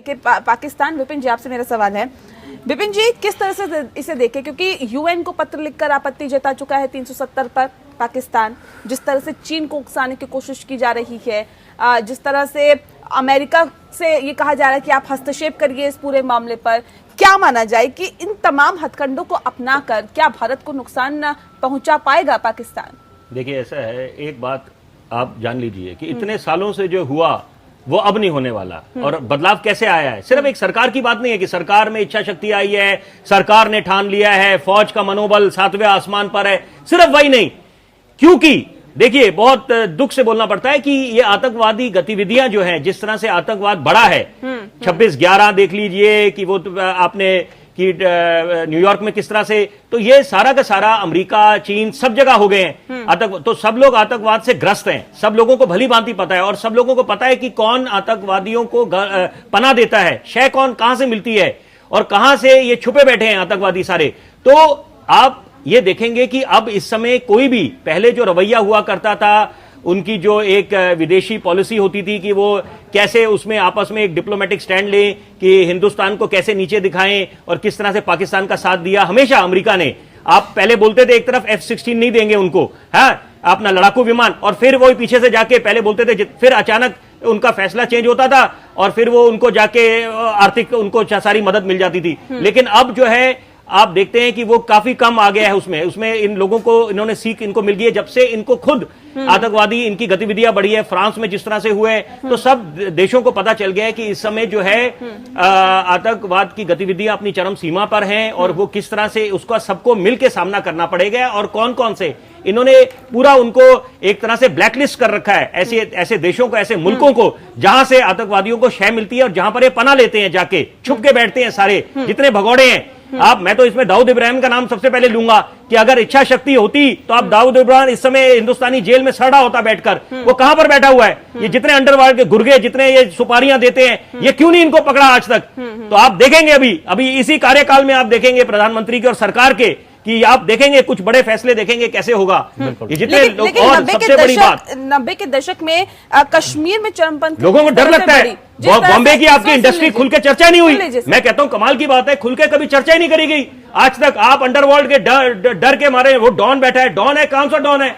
कि पाकिस्तान, विपिन जी आपसे मेरा सवाल है, विपिन जी किस तरह से इसे देखें, क्योंकि यूएन को पत्र लिखकर आपत्ति जता चुका है 370 पर पाकिस्तान, जिस तरह से चीन को उकसाने की कोशिश की जा रही है, जिस तरह से अमेरिका से ये कहा जा रहा है कि आप हस्तक्षेप करिए इस पूरे मामले पर, क्या माना जाए कि इन तमाम हथकंडों को अपनाकर क्या भारत को नुकसान पहुंचा पाएगा पाकिस्तान? देखिए ऐसा है, एक बात आप जान लीजिए कि इतने सालों से जो हुआ वो अब नहीं होने वाला। और बदलाव कैसे आया है, सिर्फ एक सरकार की बात नहीं है कि सरकार में इच्छा शक्ति आई है, सरकार ने ठान लिया है, फौज का मनोबल 7वें आसमान पर है, सिर्फ वही नहीं, क्योंकि देखिए बहुत दुख से बोलना पड़ता है कि ये आतंकवादी गतिविधियां जो हैं, जिस तरह से आतंकवाद बढ़ा है, 26/11 देख लीजिए कि वो आपने कि न्यूयॉर्क में किस तरह से, तो ये सारा का सारा अमेरिका, चीन सब जगह हो गए हैं आतंक, तो सब लोग आतंकवाद से ग्रस्त हैं, सब लोगों को भली भांति पता है, और सब लोगों को पता है कि कौन आतंकवादियों को पनाह देता है, शय कौन कहां से मिलती है और कहां से ये छुपे बैठे हैं आतंकवादी सारे। तो आप ये देखेंगे कि अब इस समय कोई भी, पहले जो रवैया हुआ करता था, उनकी जो एक विदेशी पॉलिसी होती थी कि वो कैसे उसमें आपस में एक डिप्लोमेटिक स्टैंड लें कि हिंदुस्तान को कैसे नीचे दिखाएं, और किस तरह से पाकिस्तान का साथ दिया हमेशा अमेरिका ने। आप पहले बोलते थे एक तरफ F-16 नहीं देंगे उनको, है अपना लड़ाकू विमान, और फिर वो पीछे से जाके पहले बोलते थे, फिर अचानक उनका फैसला चेंज होता था और फिर वो उनको जाके आर्थिक उनको सारी मदद मिल जाती थी। लेकिन अब जो है आप देखते हैं कि वो काफी कम आ गया है उसमें इन लोगों को, इन्होंने सीख इनको मिल गई है जब से इनको खुद आतंकवादी इनकी गतिविधियां बढ़ी है, फ्रांस में जिस तरह से हुए, तो सब देशों को पता चल गया है कि इस समय जो है आतंकवाद की गतिविधियां अपनी चरम सीमा पर हैं, और वो किस तरह से उसका सबको मिलकर सामना करना पड़ेगा, और कौन कौन से इन्होंने पूरा उनको एक तरह से ब्लैकलिस्ट कर रखा है, ऐसे देशों को, ऐसे मुल्कों को जहां से आतंकवादियों को शय मिलती है और जहां पर ये पनाह लेते हैं, जाके छुप के बैठते हैं सारे जितने भगौड़े हैं। मैं तो इसमें दाऊद इब्राहिम का नाम सबसे पहले लूंगा कि अगर इच्छा शक्ति होती तो आप दाऊद इब्राहिम इस समय हिंदुस्तानी जेल में सड़ा होता बैठकर, वो कहां पर बैठा हुआ है? ये जितने अंडरवर्ल्ड के गुर्गे, जितने ये सुपारियां देते हैं, ये क्यों नहीं इनको पकड़ा आज तक? तो आप देखेंगे अभी इसी कार्यकाल में आप देखेंगे प्रधानमंत्री के और सरकार के, कि आप देखेंगे कुछ बड़े फैसले देखेंगे कैसे होगा। ये जितने लोग, और सबसे बड़ी बात 90 के दशक में कश्मीर में चरमपंथी लोगों को डर लगता है। बॉम्बे की आपकी इंडस्ट्री खुल के चर्चा नहीं हुई, मैं कहता हूं कमाल की बात है, खुल के कभी चर्चा ही नहीं करी गई आज तक। आप अंडरवर्ल्ड के डर के मारे, वो डॉन बैठा है, डॉन है, कौन सा डॉन है,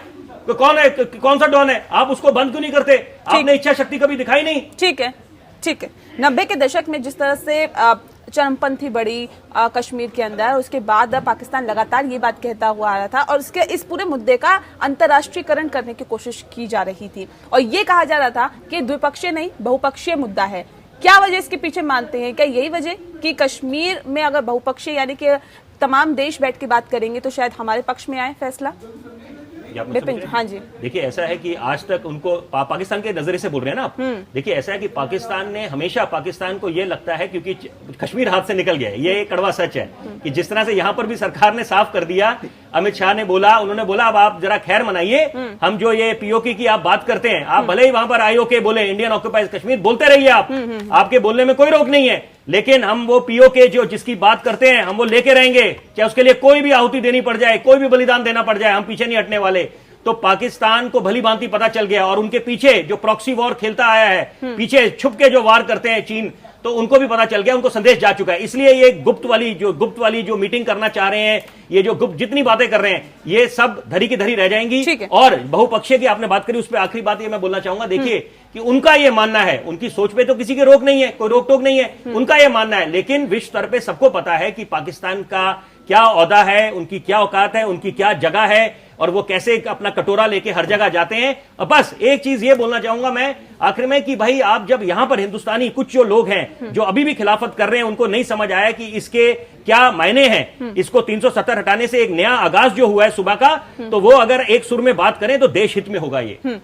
कौन सा डॉन है, आप उसको बंद क्यों नहीं करते? आपने इच्छा शक्ति कभी दिखाई नहीं। ठीक है 90 के दशक में जिस तरह से चरमपंथी बढ़ी कश्मीर के अंदर, उसके बाद पाकिस्तान लगातार ये बात कहता हुआ आ रहा था, और इसके इस पूरे मुद्दे का अंतर्राष्ट्रीयकरण करने की कोशिश की जा रही थी, और ये कहा जा रहा था कि द्विपक्षीय नहीं बहुपक्षीय मुद्दा है। क्या वजह इसके पीछे मानते हैं? क्या यही वजह कि कश्मीर में अगर बहुपक्षीय यानी कि तमाम देश बैठ के बात करेंगे तो शायद हमारे पक्ष में आए फैसला? हाँ जी, देखिए ऐसा है कि आज तक उनको पाकिस्तान के नजरिए से बोल रहे हैं ना आप। देखिए ऐसा है कि पाकिस्तान ने हमेशा, पाकिस्तान को ये लगता है क्योंकि कश्मीर हाथ से निकल गया है, ये कड़वा सच है कि जिस तरह से यहां पर भी सरकार ने साफ कर दिया, अमित शाह ने बोला, उन्होंने बोला अब आप जरा खैर मनाइए, हम जो ये पीओके की आप बात करते हैं, आप भले ही वहां पर आईओके बोले, इंडियन ऑक्यूपाइड कश्मीर बोलते रहिए आप, आपके बोलने में कोई रोक नहीं है, लेकिन हम वो पीओके जो जिसकी बात करते हैं हम वो लेके रहेंगे, चाहे उसके लिए कोई भी आहुति देनी पड़ जाए, कोई भी बलिदान देना पड़ जाए, हम पीछे नहीं हटने वाले। तो पाकिस्तान को भली भांति पता चल गया, और उनके पीछे जो प्रॉक्सी वॉर खेलता आया है, पीछे छुप के जो वार करते हैं चीन, तो उनको भी पता चल गया, उनको संदेश जा चुका है। इसलिए ये गुप्त वाली जो मीटिंग करना चाह रहे हैं, ये जो गुप्त जितनी बातें कर रहे हैं, ये सब धरी की धरी रह जाएंगी। और बहुपक्षीय की आपने बात करी, उस पर आखिरी बात ये मैं बोलना चाहूंगा, देखिए कि उनका ये मानना है, उनकी सोच पे तो किसी की रोक नहीं है, कोई रोक टोक नहीं है, उनका ये मानना है, लेकिन विश्व स्तर पे सबको पता है कि पाकिस्तान का क्या ओहदा है, उनकी क्या औकात है, उनकी क्या जगह है, और वो कैसे अपना कटोरा लेके हर जगह जाते हैं। और बस एक चीज ये बोलना चाहूंगा मैं आखिर में कि भाई आप जब यहां पर हिंदुस्तानी कुछ जो लोग हैं जो अभी भी खिलाफत कर रहे हैं, उनको नहीं समझ आया कि इसके क्या मायने हैं, इसको 370 हटाने से एक नया आगाज जो हुआ है सुबह का, तो वो अगर एक सुर में बात करें तो देश हित में होगा ये।